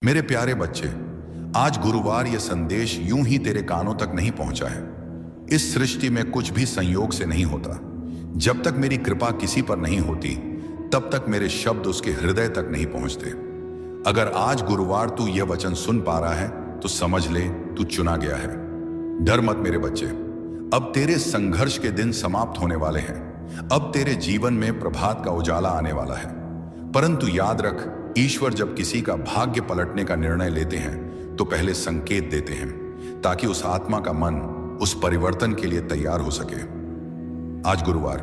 मेरे प्यारे बच्चे, आज गुरुवार यह संदेश यूं ही तेरे कानों तक नहीं पहुंचा है। इस सृष्टि में कुछ भी संयोग से नहीं होता। जब तक मेरी कृपा किसी पर नहीं होती, तब तक मेरे शब्द उसके हृदय तक नहीं पहुंचते। अगर आज गुरुवार तू यह वचन सुन पा रहा है, तो समझ ले तू चुना गया है। डर मत मेरे बच्चे, अब तेरे संघर्ष के दिन समाप्त होने वाले हैं। अब तेरे जीवन में प्रभात का उजाला आने वाला है। परंतु याद रख, ईश्वर जब किसी का भाग्य पलटने का निर्णय लेते हैं तो पहले संकेत देते हैं, ताकि उस आत्मा का मन उस परिवर्तन के लिए तैयार हो सके। आज गुरुवार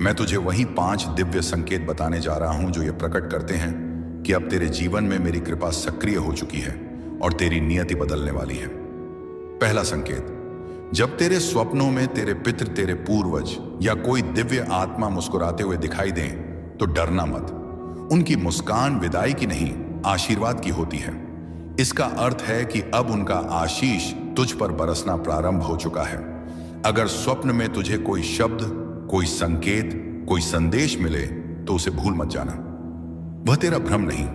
मैं तुझे वही 5 दिव्य संकेत बताने जा रहा हूं जो ये प्रकट करते हैं कि अब तेरे जीवन में मेरी कृपा सक्रिय हो चुकी है और तेरी नियति बदलने वाली है। पहला संकेत, जब तेरे स्वप्नों में तेरे पितृ, तेरे पूर्वज या कोई दिव्य आत्मा मुस्कुराते हुए दिखाई दें, तो डरना मत। उनकी मुस्कान विदाई की नहीं, आशीर्वाद की होती है। इसका अर्थ है कि अब उनका आशीष तुझ पर बरसना प्रारंभ हो चुका है। अगर स्वप्न में तुझे कोई शब्द, कोई संकेत, कोई संदेश मिले, तो उसे भूल मत जाना। वह तेरा भ्रम नहीं,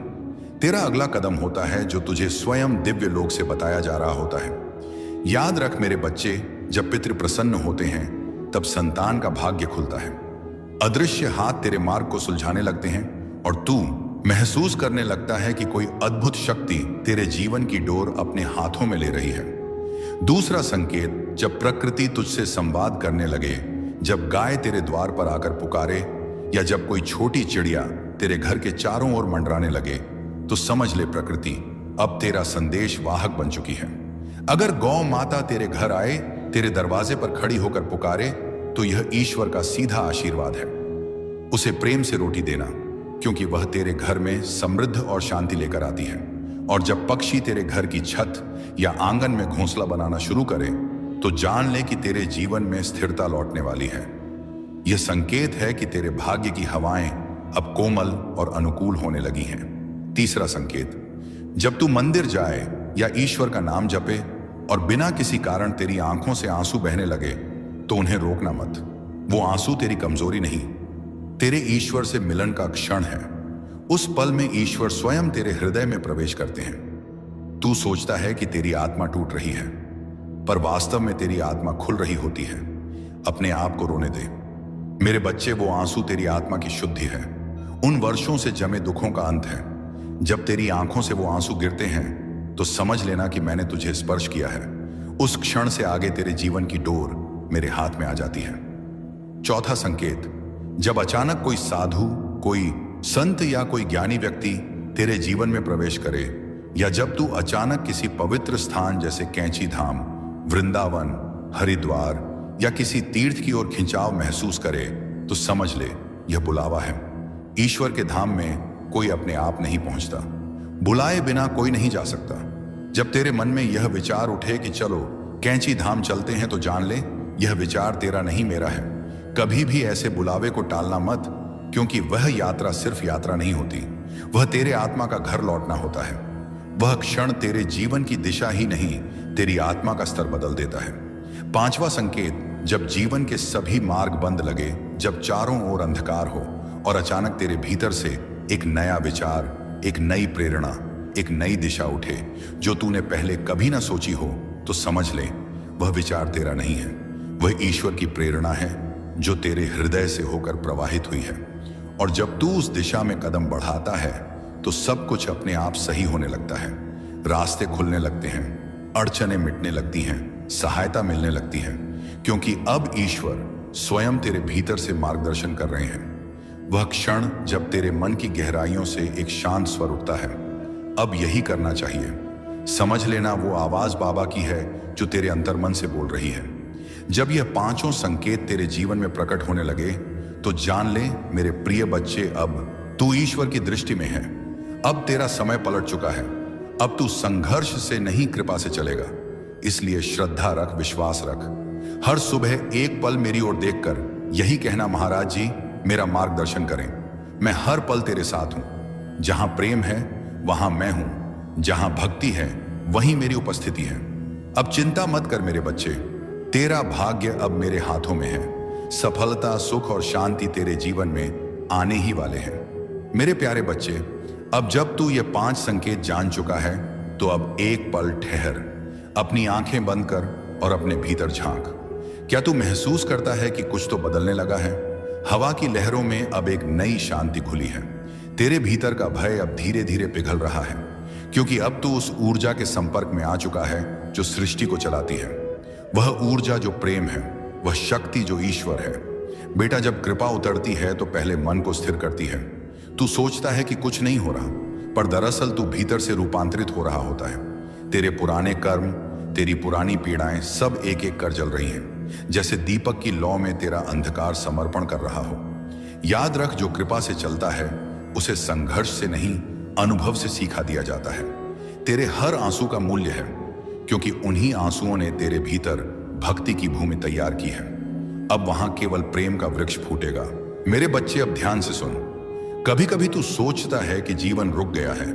तेरा अगला कदम होता है जो तुझे स्वयं दिव्य लोक से बताया जा रहा होता है। याद रख मेरे बच्चे, जब पितृ प्रसन्न होते हैं, तब संतान का भाग्य खुलता है। अदृश्य हाथ तेरे मार्ग को सुलझाने लगते हैं और तू महसूस करने लगता है कि कोई अद्भुत शक्ति तेरे जीवन की डोर अपने हाथों में ले रही है। दूसरा संकेत, जब प्रकृति तुझसे संवाद करने लगे, जब गाय तेरे द्वार पर आकर पुकारे या जब कोई छोटी चिड़िया तेरे घर के चारों ओर मंडराने लगे, तो समझ ले प्रकृति अब तेरा संदेश वाहक बन चुकी है। अगर गौ माता तेरे घर आए, तेरे दरवाजे पर खड़ी होकर पुकारे, तो यह ईश्वर का सीधा आशीर्वाद है। उसे प्रेम से रोटी देना, क्योंकि वह तेरे घर में समृद्ध और शांति लेकर आती है। और जब पक्षी तेरे घर की छत या आंगन में घोंसला बनाना शुरू करे, तो जान ले कि तेरे जीवन में स्थिरता लौटने वाली है। यह संकेत है कि तेरे भाग्य की हवाएं अब कोमल और अनुकूल होने लगी हैं। तीसरा संकेत, जब तू मंदिर जाए या ईश्वर का नाम जपे और बिना किसी कारण तेरी आंखों से आंसू बहने लगे, तो उन्हें रोकना मत। वो आंसू तेरी कमजोरी नहीं, तेरे ईश्वर से मिलन का क्षण है। उस पल में ईश्वर स्वयं तेरे हृदय में प्रवेश करते हैं। तू सोचता है कि तेरी आत्मा टूट रही है, पर वास्तव में तेरी आत्मा खुल रही होती है। अपने आप को रोने दे मेरे बच्चे, वो आंसू तेरी आत्मा की शुद्धि है, उन वर्षों से जमे दुखों का अंत है। जब तेरी आंखों से वो आंसू गिरते हैं, तो समझ लेना कि मैंने तुझे स्पर्श किया है। उस क्षण से आगे तेरे जीवन की डोर मेरे हाथ में आ जाती है। चौथा संकेत, जब अचानक कोई साधु, कोई संत या कोई ज्ञानी व्यक्ति तेरे जीवन में प्रवेश करे, या जब तू अचानक किसी पवित्र स्थान जैसे कैंची धाम, वृंदावन, हरिद्वार या किसी तीर्थ की ओर खिंचाव महसूस करे, तो समझ ले यह बुलावा है। ईश्वर के धाम में कोई अपने आप नहीं पहुंचता, बुलाए बिना कोई नहीं जा सकता। जब तेरे मन में यह विचार उठे कि चलो कैंची धाम चलते हैं, तो जान ले यह विचार तेरा नहीं, मेरा है। कभी भी ऐसे बुलावे को टालना मत, क्योंकि वह यात्रा सिर्फ यात्रा नहीं होती, वह तेरे आत्मा का घर लौटना होता है। वह क्षण तेरे जीवन की दिशा ही नहीं, तेरी आत्मा का स्तर बदल देता है। पांचवा संकेत, जब जीवन के सभी मार्ग बंद लगे, जब चारों ओर अंधकार हो और अचानक तेरे भीतर से एक नया विचार, एक नई प्रेरणा, एक नई दिशा उठे जो तूने पहले कभी ना सोची हो, तो समझ ले वह विचार तेरा नहीं है, वह ईश्वर की प्रेरणा है जो तेरे हृदय से होकर प्रवाहित हुई है। और जब तू उस दिशा में कदम बढ़ाता है, तो सब कुछ अपने आप सही होने लगता है। रास्ते खुलने लगते हैं, अड़चनें मिटने लगती हैं, सहायता मिलने लगती है, क्योंकि अब ईश्वर स्वयं तेरे भीतर से मार्गदर्शन कर रहे हैं। वह क्षण जब तेरे मन की गहराइयों से एक शांत स्वर उठता है, अब यही करना चाहिए। समझ लेना वो आवाज बाबा की है जो तेरे अंतर्मन से बोल रही है। जब यह पांचों संकेत तेरे जीवन में प्रकट होने लगे, तो जान ले मेरे प्रिय बच्चे, अब तू ईश्वर की दृष्टि में है। अब तेरा समय पलट चुका है। अब तू संघर्ष से नहीं, कृपा से चलेगा। इसलिए श्रद्धा रख, विश्वास रख। हर सुबह एक पल मेरी ओर देखकर यही कहना, महाराज जी मेरा मार्गदर्शन करें। मैं हर पल तेरे साथ हूं। जहां प्रेम है वहां मैं हूं, जहां भक्ति है वहीं मेरी उपस्थिति है। अब चिंता मत कर मेरे बच्चे, तेरा भाग्य अब मेरे हाथों में है। सफलता, सुख और शांति तेरे जीवन में आने ही वाले हैं। मेरे प्यारे बच्चे, अब जब तू ये 5 संकेत जान चुका है तो अब एक पल ठहर, अपनी आंखें बंद कर और अपने भीतर झांक। क्या तू महसूस करता है कि कुछ तो बदलने लगा है? हवा की लहरों में अब एक नई शांति घुली है। तेरे भीतर का भय अब धीरे धीरे पिघल रहा है, क्योंकि अब तू उस ऊर्जा के संपर्क में आ चुका है जो सृष्टि को चलाती है। वह ऊर्जा जो प्रेम है, वह शक्ति जो ईश्वर है। बेटा, जब कृपा उतरती है तो पहले मन को स्थिर करती है। तू सोचता है कि कुछ नहीं हो रहा, पर दरअसल तू भीतर से रूपांतरित हो रहा होता है। तेरे पुराने कर्म, तेरी पुरानी पीड़ाएं सब एक एक कर जल रही हैं, जैसे दीपक की लौ में तेरा अंधकार समर्पण कर रहा हो। याद रख, जो कृपा से चलता है उसे संघर्ष से नहीं, अनुभव से सीखा दिया जाता है। तेरे हर आंसू का मूल्य है, क्योंकि उन्हीं आंसुओं ने तेरे भीतर भक्ति की भूमि तैयार की है। अब वहां केवल प्रेम का वृक्ष फूटेगा। मेरे बच्चे, अब ध्यान से सुन। कभी कभी तू सोचता है कि जीवन रुक गया है,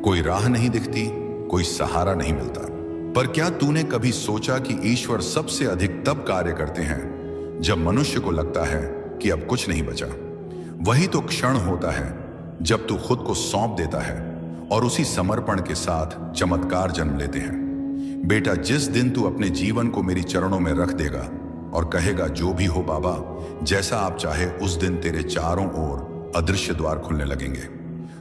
कोई राह नहीं दिखती, कोई सहारा नहीं मिलता। पर क्या तूने कभी सोचा कि ईश्वर सबसे अधिक तब कार्य करते हैं जब मनुष्य को लगता है कि अब कुछ नहीं बचा? वही तो क्षण होता है जब तू खुद को सौंप देता है और उसी समर्पण के साथ चमत्कार जन्म लेते हैं। बेटा, जिस दिन तू अपने जीवन को मेरी चरणों में रख देगा और कहेगा, जो भी हो बाबा, जैसा आप चाहे, उस दिन तेरे चारों ओर अदृश्य द्वार खुलने लगेंगे।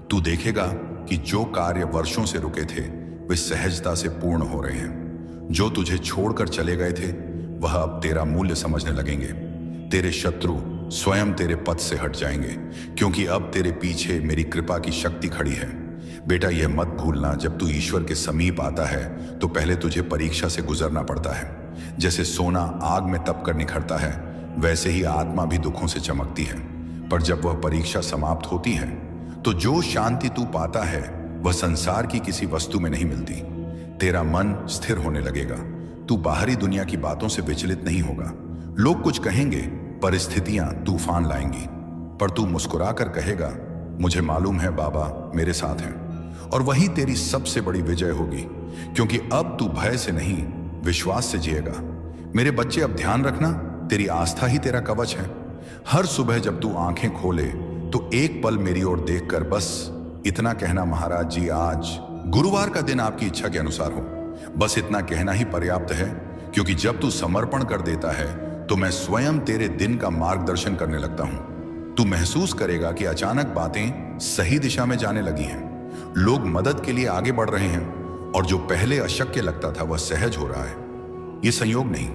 तू देखेगा कि जो कार्य वर्षों से रुके थे वे सहजता से पूर्ण हो रहे हैं। जो तुझे छोड़कर चले गए थे वह अब तेरा मूल्य समझने लगेंगे। तेरे शत्रु स्वयं तेरे पथ से हट जाएंगे, क्योंकि अब तेरे पीछे मेरी कृपा की शक्ति खड़ी है। बेटा, यह मत भूलना, जब तू ईश्वर के समीप आता है तो पहले तुझे परीक्षा से गुजरना पड़ता है। जैसे सोना आग में तप कर निखरता है, वैसे ही आत्मा भी दुखों से चमकती है। पर जब वह परीक्षा समाप्त होती है तो जो शांति तू पाता है वह संसार की किसी वस्तु में नहीं मिलती। तेरा मन स्थिर होने लगेगा। तू बाहरी दुनिया की बातों से विचलित नहीं होगा। लोग कुछ कहेंगे, परिस्थितियां तूफान लाएंगी, पर तू मुस्कुरा कर कहेगा, मुझे मालूम है बाबा मेरे साथ हैं। और वही तेरी सबसे बड़ी विजय होगी, क्योंकि अब तू भय से नहीं, विश्वास से जिएगा। मेरे बच्चे, अब ध्यान रखना, तेरी आस्था ही तेरा कवच है। हर सुबह जब तू आंखें खोले तो एक पल मेरी ओर देखकर बस इतना कहना, महाराज जी आज गुरुवार का दिन आपकी इच्छा के अनुसार हो। बस इतना कहना ही पर्याप्त है, क्योंकि जब तू समर्पण कर देता है तो मैं स्वयं तेरे दिन का मार्गदर्शन करने लगता हूं। तू महसूस करेगा कि अचानक बातें सही दिशा में जाने लगी हैं। लोग मदद के लिए आगे बढ़ रहे हैं, और जो पहले अशक्य लगता था वह सहज हो रहा है। यह संयोग नहीं,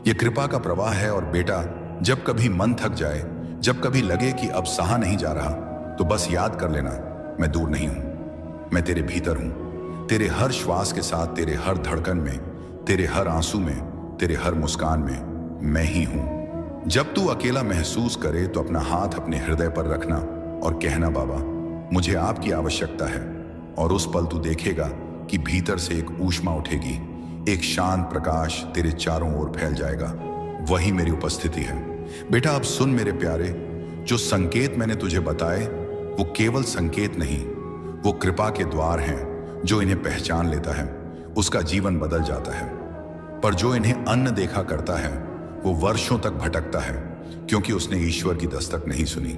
यह कृपा का प्रवाह है। और बेटा, जब कभी मन थक जाए, जब कभी लगे कि अब सहा नहीं जा रहा, तो बस याद कर लेना, मैं दूर नहीं हूं, मैं तेरे भीतर हूं। तेरे हर श्वास के साथ, तेरे हर धड़कन में, तेरे हर आंसू में, तेरे हर मुस्कान में मैं ही हूं। जब तू अकेला महसूस करे तो अपना हाथ अपने हृदय पर रखना और कहना, बाबा मुझे आपकी आवश्यकता है। और उस पल तू देखेगा कि भीतर से एक ऊष्मा उठेगी, एक शांत प्रकाश तेरे चारों ओर फैल जाएगा। वही मेरी उपस्थिति है। बेटा, अब सुन मेरे प्यारे, जो संकेत मैंने तुझे बताए वो केवल संकेत नहीं, वो कृपा के द्वार हैं। जो इन्हें पहचान लेता है उसका जीवन बदल जाता है, पर जो इन्हें अन्न देखा करता है वो वर्षों तक भटकता है, क्योंकि उसने ईश्वर की दस्तक नहीं सुनी।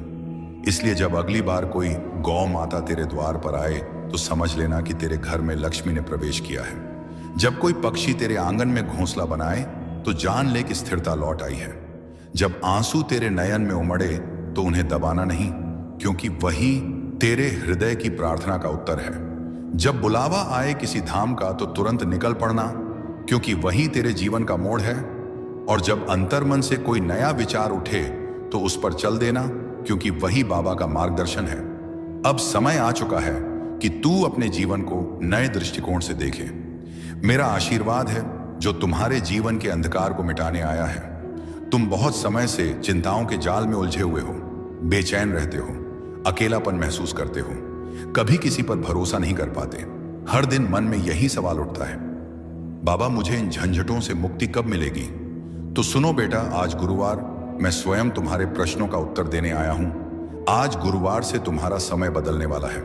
इसलिए जब अगली बार कोई गौ माता तेरे द्वार पर आए तो समझ लेना कि तेरे घर में लक्ष्मी ने प्रवेश किया है। जब कोई पक्षी तेरे आंगन में घोंसला बनाए तो जान ले कि स्थिरता लौट आई है। जब आंसू तेरे नयन में उमड़े तो उन्हें दबाना नहीं, क्योंकि वही तेरे हृदय की प्रार्थना का उत्तर है। जब बुलावा आए किसी धाम का तो तुरंत निकल पड़ना, क्योंकि वही तेरे जीवन का मोड़ है। और जब अंतर्मन से कोई नया विचार उठे तो उस पर चल देना, क्योंकि वही बाबा का मार्गदर्शन है। अब समय आ चुका है कि तू अपने जीवन को नए दृष्टिकोण से देखे। मेरा आशीर्वाद है जो तुम्हारे जीवन के अंधकार को मिटाने आया है। तुम बहुत समय से चिंताओं के जाल में उलझे हुए हो, बेचैन रहते हो, अकेलापन महसूस करते हो, कभी किसी पर भरोसा नहीं कर पाते। हर दिन मन में यही सवाल उठता है, बाबा मुझे इन झंझटों से मुक्ति कब मिलेगी? तो सुनो बेटा, आज गुरुवार मैं स्वयं तुम्हारे प्रश्नों का उत्तर देने आया हूं। आज गुरुवार से तुम्हारा समय बदलने वाला है।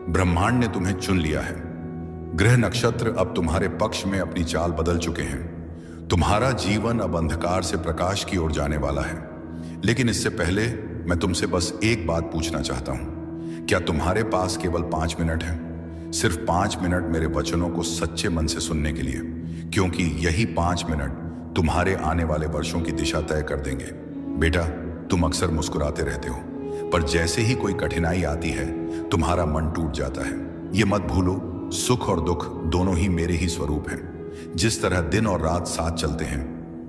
ब्रह्मांड ने तुम्हें चुन लिया है। ग्रह नक्षत्र अब तुम्हारे पक्ष में अपनी चाल बदल चुके हैं। तुम्हारा जीवन अब अंधकार से प्रकाश की ओर जाने वाला है। लेकिन इससे पहले मैं तुमसे बस एक बात पूछना चाहता हूं, क्या तुम्हारे पास केवल 5 मिनट है? सिर्फ 5 मिनट मेरे वचनों को सच्चे मन से सुनने के लिए, क्योंकि यही 5 मिनट तुम्हारे आने वाले वर्षों की दिशा तय कर देंगे। बेटा, तुम अक्सर मुस्कुराते रहते हो, पर जैसे ही कोई कठिनाई आती है तुम्हारा मन टूट जाता है। ये मत भूलो, सुख और दुख दोनों ही मेरे ही स्वरूप हैं। जिस तरह दिन और रात साथ चलते हैं,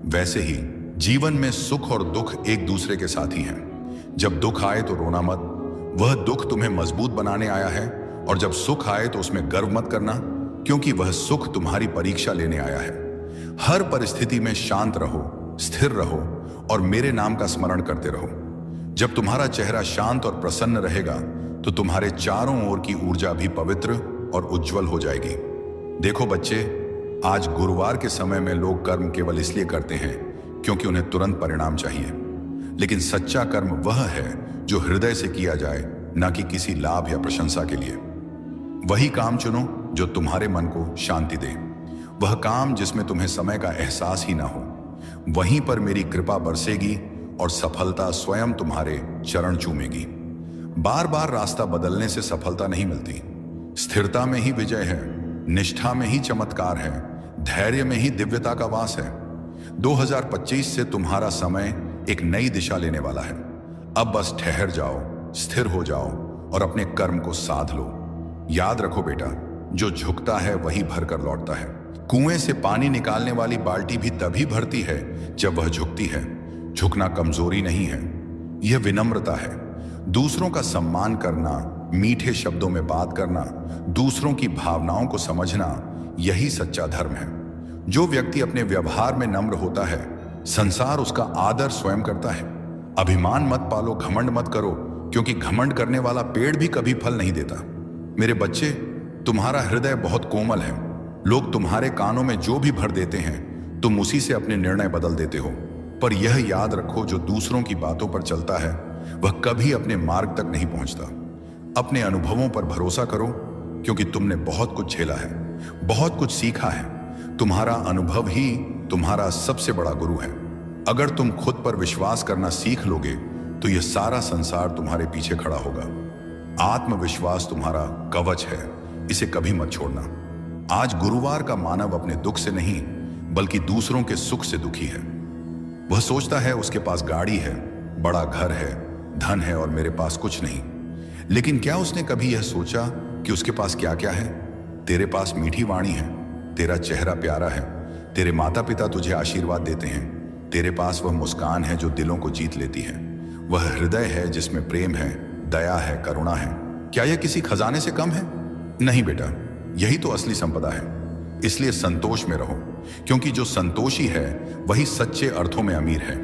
वैसे ही जीवन में सुख और दुख एक दूसरे के साथी हैं। जब दुख आए तो रोना मत, वह दुख तुम्हें मजबूत बनाने आया है, और जब सुख आए तो उसमें गर्व मत करना, क्योंकि वह सुख तुम्हारी परीक्षा लेने आया है। हर परिस्थिति में शांत रहो, स्थिर रहो और मेरे नाम का स्मरण करते रहो। जब तुम्हारा चेहरा शांत और प्रसन्न रहेगा तो तुम्हारे चारों ओर की ऊर्जा भी पवित्र और उज्जवल हो जाएगी। देखो बच्चे, आज गुरुवार के समय में लोग कर्म केवल इसलिए करते हैं क्योंकि उन्हें तुरंत परिणाम चाहिए, लेकिन सच्चा कर्म वह है जो हृदय से किया जाए, न कि किसी लाभ या प्रशंसा के लिए। वही काम चुनो जो तुम्हारे मन को शांति दे, वह काम जिसमें तुम्हें समय का एहसास ही ना हो। वहीं पर मेरी कृपा बरसेगी और सफलता स्वयं तुम्हारे चरण चूमेगी। बार बार रास्ता बदलने से सफलता नहीं मिलती। स्थिरता में ही विजय है, निष्ठा में ही चमत्कार है, धैर्य में ही दिव्यता का वास है। 2025 से तुम्हारा समय एक नई दिशा लेने वाला है। अब बस ठहर जाओ, स्थिर हो जाओ और अपने कर्म को साध लो। याद रखो बेटा, जो झुकता है वही भरकर लौटता है। कुएं से पानी निकालने वाली बाल्टी भी तभी भरती है जब वह झुकती है। झुकना कमजोरी नहीं है, यह विनम्रता है। दूसरों का सम्मान करना, मीठे शब्दों में बात करना, दूसरों की भावनाओं को समझना, यही सच्चा धर्म है। जो व्यक्ति अपने व्यवहार में नम्र होता है, संसार उसका आदर स्वयं करता है। अभिमान मत पालो, घमंड मत करो, क्योंकि घमंड करने वाला पेड़ भी कभी फल नहीं देता। मेरे बच्चे, तुम्हारा हृदय बहुत कोमल है। लोग तुम्हारे कानों में जो भी भर देते हैं, तुम उसी से अपने निर्णय बदल देते हो। पर यह याद रखो, जो दूसरों की बातों पर चलता है वह कभी अपने मार्ग तक नहीं पहुंचता। अपने अनुभवों पर भरोसा करो, क्योंकि तुमने बहुत कुछ झेला है, बहुत कुछ सीखा है। तुम्हारा अनुभव ही तुम्हारा सबसे बड़ा गुरु है। अगर तुम खुद पर विश्वास करना सीख लोगे तो यह सारा संसार तुम्हारे पीछे खड़ा होगा। आत्मविश्वास तुम्हारा कवच है, इसे कभी मत छोड़ना। आज गुरुवार का मानव अपने दुख से नहीं बल्कि दूसरों के सुख से दुखी है। वह सोचता है उसके पास गाड़ी है, बड़ा घर है, धन है और मेरे पास कुछ नहीं। लेकिन क्या उसने कभी यह सोचा कि उसके पास क्या क्या है? तेरे पास मीठी वाणी है, तेरा चेहरा प्यारा है, तेरे माता पिता तुझे आशीर्वाद देते हैं, तेरे पास वह मुस्कान है जो दिलों को जीत लेती है, वह हृदय है जिसमें प्रेम है, दया है, करुणा है। क्या यह किसी खजाने से कम है? नहीं बेटा, यही तो असली संपदा है। इसलिए संतोष में रहो, क्योंकि जो संतोषी है वही सच्चे अर्थों में अमीर है।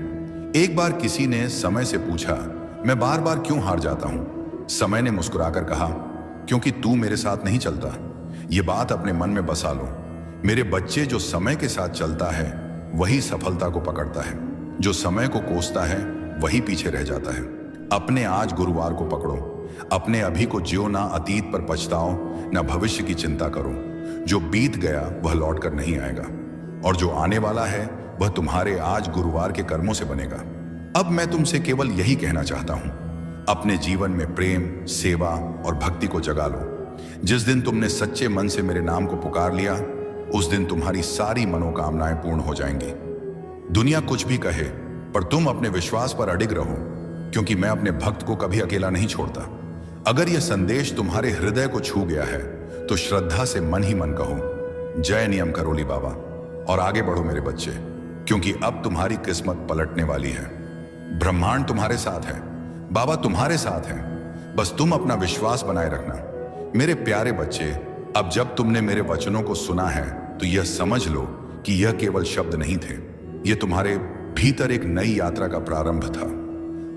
एक बार किसी ने समय से पूछा, मैं बार बार क्यों हार जाता हूं? समय ने मुस्कुराकर कहा, क्योंकि तू मेरे साथ नहीं चलता। ये बात अपने मन में बसा लो। मेरे बच्चे, जो समय के साथ चलता है वही सफलता को पकड़ता है, जो समय को कोसता है वही पीछे रह जाता है। अपने आज गुरुवार को पकड़ो, अपने अभी को जियो, ना अतीत पर पछताओ, ना भविष्य की चिंता करो। जो बीत गया वह लौट कर नहीं आएगा, और जो आने वाला है वह तुम्हारे आज गुरुवार के कर्मों से बनेगा। अब मैं तुमसे केवल यही कहना चाहता हूं, अपने जीवन में प्रेम, सेवा और भक्ति को जगा लो। जिस दिन तुमने सच्चे मन से मेरे नाम को पुकार लिया, उस दिन तुम्हारी सारी मनोकामनाएं पूर्ण हो जाएंगी। दुनिया कुछ भी कहे, पर तुम अपने विश्वास पर अडिग रहो, क्योंकि मैं अपने भक्त को कभी अकेला नहीं छोड़ता। अगर यह संदेश तुम्हारे हृदय को छू गया है तो श्रद्धा से मन ही मन कहो, जय नियम करोली बाबा, और आगे बढ़ो मेरे बच्चे, क्योंकि अब तुम्हारी किस्मत पलटने वाली है। ब्रह्मांड तुम्हारे साथ है, बाबा तुम्हारे साथ है, बस तुम अपना विश्वास बनाए रखना। मेरे प्यारे बच्चे, अब जब तुमने मेरे वचनों को सुना है तो यह समझ लो कि यह केवल शब्द नहीं थे, यह तुम्हारे भीतर एक नई यात्रा का प्रारंभ था।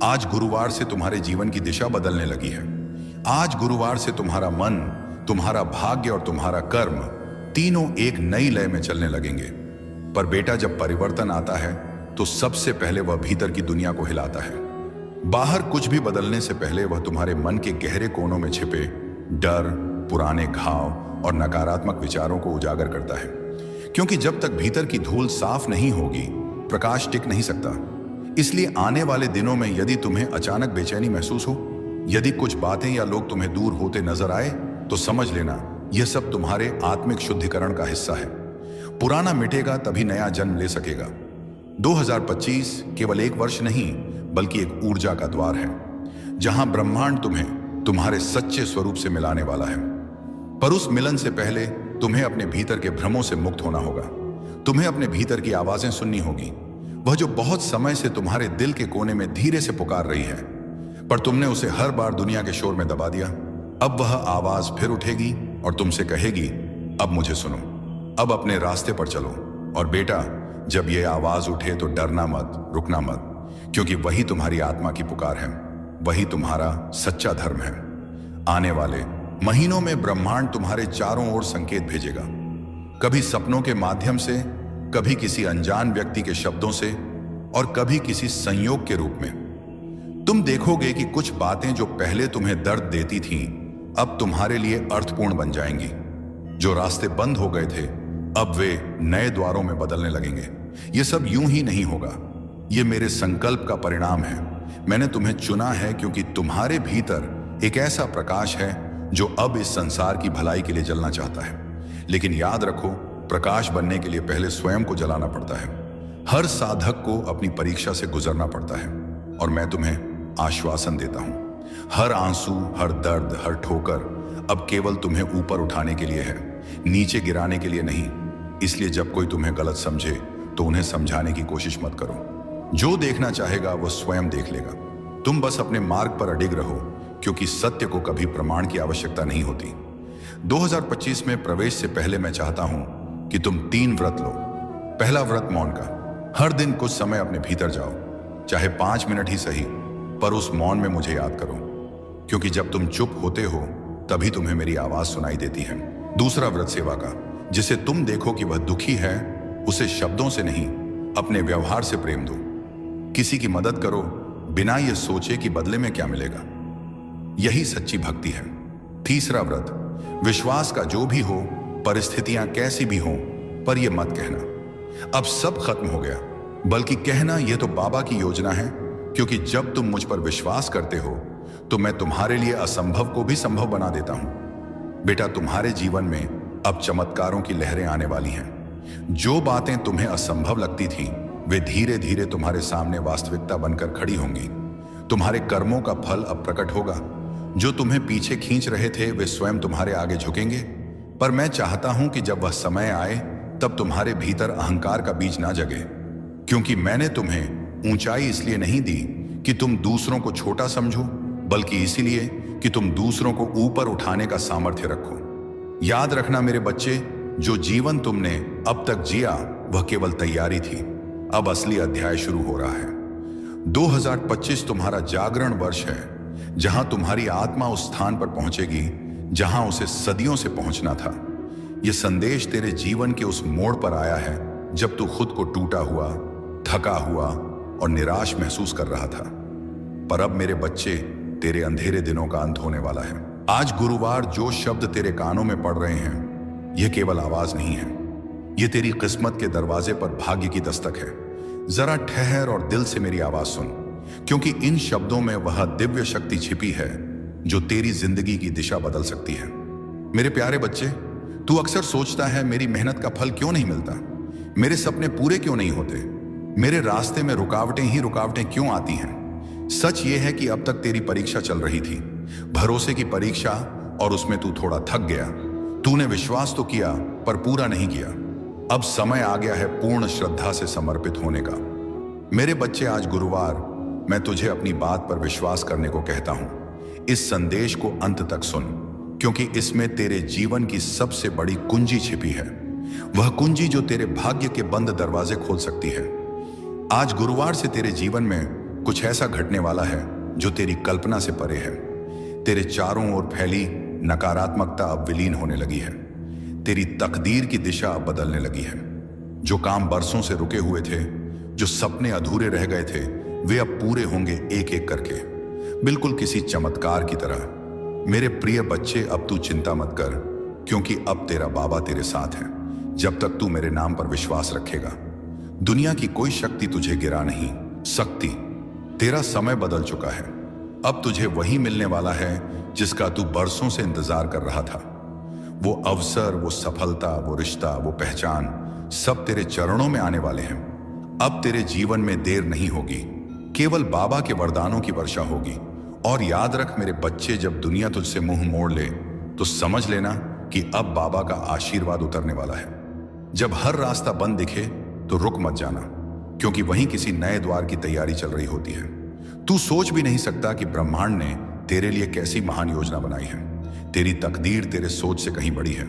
आज गुरुवार से तुम्हारे जीवन की दिशा बदलने लगी है। आज गुरुवार से तुम्हारा मन, तुम्हारा भाग्य और तुम्हारा कर्म तीनों एक नई लय में चलने लगेंगे। पर बेटा, जब परिवर्तन आता है तो सबसे पहले वह भीतर की दुनिया को हिलाता है। बाहर कुछ भी बदलने से पहले वह तुम्हारे मन के गहरे कोनों में छिपे डर, पुराने घाव और नकारात्मक विचारों को उजागर करता है। क्योंकि जब तक भीतर की धूल साफ नहीं होगी, प्रकाश टिक नहीं सकता। इसलिए आने वाले दिनों में यदि तुम्हें अचानक बेचैनी महसूस हो, यदि कुछ बातें या लोग तुम्हें दूर होते नजर आए तो समझ लेना यह सब तुम्हारे आत्मिक शुद्धिकरण का हिस्सा है। पुराना मिटेगा तभी नया जन्म ले सकेगा। 2025 केवल एक वर्ष नहीं बल्कि एक ऊर्जा का द्वार है, जहां ब्रह्मांड तुम्हें तुम्हारे सच्चे स्वरूप से मिलाने वाला है। पर उस मिलन से पहले तुम्हें अपने भीतर के भ्रमों से मुक्त होना होगा। तुम्हें अपने भीतर की आवाजें सुननी होगी, वह जो बहुत समय से तुम्हारे दिल के कोने में धीरे से पुकार रही है, पर तुमने उसे हर बार दुनिया के शोर में दबा दिया। अब वह आवाज फिर उठेगी और तुमसे कहेगी, अब मुझे सुनो, अब अपने रास्ते पर चलो। और बेटा, जब यह आवाज उठे तो डरना मत, रुकना मत, क्योंकि वही तुम्हारी आत्मा की पुकार है, वही तुम्हारा सच्चा धर्म है। आने वाले महीनों में ब्रह्मांड तुम्हारे चारों ओर संकेत भेजेगा, कभी सपनों के माध्यम से, कभी किसी अनजान व्यक्ति के शब्दों से, और कभी किसी संयोग के रूप में। तुम देखोगे कि कुछ बातें जो पहले तुम्हें दर्द देती थीं, अब तुम्हारे लिए अर्थपूर्ण बन जाएंगी। जो रास्ते बंद हो गए थे, अब वे नए द्वारों में बदलने लगेंगे। ये सब यूं ही नहीं होगा, ये मेरे संकल्प का परिणाम है। मैंने तुम्हें चुना है क्योंकि तुम्हारे भीतर एक ऐसा प्रकाश है जो अब इस संसार की भलाई के लिए जलना चाहता है। लेकिन याद रखो, प्रकाश बनने के लिए पहले स्वयं को जलाना पड़ता है। हर साधक को अपनी परीक्षा से गुजरना पड़ता है, और मैं तुम्हें आश्वासन देता हूं, हर आंसू, हर दर्द, हर ठोकर अब केवल तुम्हें ऊपर उठाने के लिए है, नीचे गिराने के लिए नहीं। इसलिए जब कोई तुम्हें गलत समझे तो उन्हें समझाने की कोशिश मत करो। जो देखना चाहेगा वो स्वयं देख लेगा। तुम बस अपने मार्ग पर अडिग रहो, क्योंकि सत्य को कभी प्रमाण की आवश्यकता नहीं होती। 2025 में प्रवेश से पहले मैं चाहता हूं कि तुम 3 व्रत लो। पहला व्रत मौन का। हर दिन कुछ समय अपने भीतर जाओ, चाहे 5 मिनट ही सही, पर उस मौन में मुझे याद करो, क्योंकि जब तुम चुप होते हो तभी तुम्हें मेरी आवाज सुनाई देती है। दूसरा व्रत सेवा का, जिसे तुम देखो कि वह दुखी है, उसे शब्दों से नहीं, अपने व्यवहार से प्रेम दो। किसी की मदद करो बिना यह सोचे कि बदले में क्या मिलेगा। यही सच्ची भक्ति है। तीसरा व्रत, विश्वास का। जो भी हो, परिस्थितियां कैसी भी हों, पर यह मत कहना अब सब खत्म हो गया, बल्कि कहना यह तो बाबा की योजना है, क्योंकि जब तुम मुझ पर विश्वास करते हो तो मैं तुम्हारे लिए असंभव को भी संभव बना देता हूं। बेटा, तुम्हारे जीवन में अब चमत्कारों की लहरें आने वाली हैं। जो बातें तुम्हें असंभव लगती थीं, वे धीरे धीरे तुम्हारे सामने वास्तविकता बनकर खड़ी होंगी। तुम्हारे कर्मों का फल अब प्रकट होगा। जो तुम्हें पीछे खींच रहे थे वे स्वयं तुम्हारे आगे झुकेंगे। पर मैं चाहता हूं कि जब वह समय आए तब तुम्हारे भीतर अहंकार का बीज ना जगे, क्योंकि मैंने तुम्हें ऊंचाई इसलिए नहीं दी कि तुम दूसरों को छोटा समझो, बल्कि इसीलिए कि तुम दूसरों को ऊपर उठाने का सामर्थ्य रखो। याद रखना मेरे बच्चे, जो जीवन तुमने अब तक जिया वह केवल तैयारी थी। अब असली अध्याय शुरू हो रहा है। 2025 तुम्हारा जागरण वर्ष है, जहां तुम्हारी आत्मा उस स्थान पर पहुंचेगी जहां उसे सदियों से पहुंचना था। यह संदेश तेरे जीवन के उस मोड़ पर आया है जब तू खुद को टूटा हुआ, थका हुआ और निराश महसूस कर रहा था। पर अब मेरे बच्चे, तेरे अंधेरे दिनों का अंत होने वाला है। आज गुरुवार जो शब्द तेरे कानों में पड़ रहे हैं, यह केवल आवाज नहीं है, यह तेरी किस्मत के दरवाजे पर भाग्य की दस्तक है। जरा ठहर और दिल से मेरी आवाज सुन, क्योंकि इन शब्दों में वह दिव्य शक्ति छिपी है जो तेरी जिंदगी की दिशा बदल सकती है। मेरे प्यारे बच्चे, तू अक्सर सोचता है मेरी मेहनत का फल क्यों नहीं मिलता, मेरे सपने पूरे क्यों नहीं होते, मेरे रास्ते में रुकावटें ही रुकावटें क्यों आती हैं। सच यह है कि अब तक तेरी परीक्षा चल रही थी, भरोसे की परीक्षा, और उसमें तू थोड़ा थक गया। तूने विश्वास तो किया पर पूरा नहीं किया। अब समय आ गया है पूर्ण श्रद्धा से समर्पित होने का। मेरे बच्चे, आज गुरुवार मैं तुझे अपनी बात पर विश्वास करने को कहता हूं। इस संदेश को अंत तक सुन, क्योंकि इसमें तेरे जीवन की सबसे बड़ी कुंजी छिपी है, वह कुंजी जो तेरे भाग्य के बंद दरवाजे खोल सकती है। आज गुरुवार से तेरे जीवन में कुछ ऐसा घटने वाला है जो तेरी कल्पना से परे है। तेरे चारों ओर फैली नकारात्मकता अब विलीन होने लगी है। तेरी तकदीर की दिशा अब बदलने लगी है। जो काम बरसों से रुके हुए थे, जो सपने अधूरे रह गए थे, वे अब पूरे होंगे एक एक करके, बिल्कुल किसी चमत्कार की तरह। मेरे प्रिय बच्चे, अब तू चिंता मत कर, क्योंकि अब तेरा बाबा तेरे साथ है। जब तक तू मेरे नाम पर विश्वास रखेगा, दुनिया की कोई शक्ति तुझे गिरा नहीं सकती। तेरा समय बदल चुका है। अब तुझे वही मिलने वाला है जिसका तू बरसों से इंतजार कर रहा था। वो अवसर, वो सफलता, वो रिश्ता, वो पहचान, सब तेरे चरणों में आने वाले हैं। अब तेरे जीवन में देर नहीं होगी, केवल बाबा के वरदानों की वर्षा होगी। और याद रख मेरे बच्चे, जब दुनिया तुझसे मुंह मोड़ ले तो समझ लेना कि अब बाबा का आशीर्वाद उतरने वाला है। जब हर रास्ता बंद दिखे तो रुक मत जाना, क्योंकि वहीं किसी नए द्वार की तैयारी चल रही होती है। तू सोच भी नहीं सकता कि ब्रह्मांड ने तेरे लिए कैसी महान योजना बनाई है। तेरी तकदीर तेरे सोच से कहीं बड़ी है।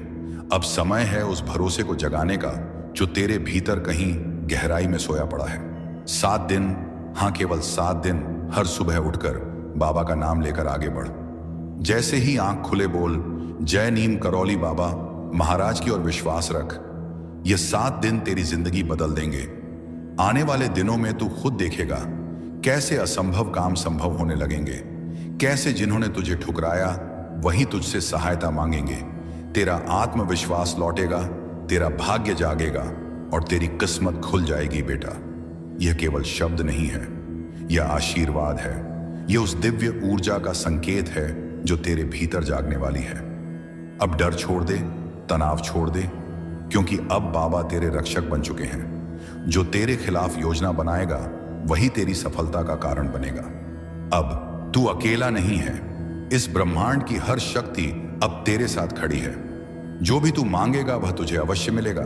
अब समय है उस भरोसे को जगाने का जो तेरे भीतर कहीं गहराई में सोया पड़ा है। 7 दिन, हाँ केवल 7 दिन, हर सुबह उठकर बाबा का नाम लेकर आगे बढ़। जैसे ही आंख खुले बोल, जय नीम करौली बाबा महाराज की ओर विश्वास रख। ये 7 दिन तेरी जिंदगी बदल देंगे। आने वाले दिनों में तू खुद देखेगा कैसे असंभव काम संभव होने लगेंगे, कैसे जिन्होंने तुझे ठुकराया वही तुझसे सहायता मांगेंगे। तेरा आत्मविश्वास लौटेगा, तेरा भाग्य जागेगा और तेरी किस्मत खुल जाएगी बेटा। यह केवल शब्द नहीं है, यह आशीर्वाद है। यह उस दिव्य ऊर्जा का संकेत है जो तेरे भीतर जागने वाली है। अब डर छोड़ दे, तनाव छोड़ दे, क्योंकि अब बाबा तेरे रक्षक बन चुके हैं। जो तेरे खिलाफ योजना बनाएगा वही तेरी सफलता का कारण बनेगा। अब तू अकेला नहीं है, इस ब्रह्मांड की हर शक्ति अब तेरे साथ खड़ी है। जो भी तू मांगेगा वह तुझे अवश्य मिलेगा,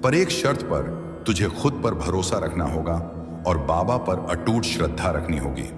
पर एक शर्त पर तुझे खुद पर भरोसा रखना होगा और बाबा पर अटूट श्रद्धा रखनी होगी।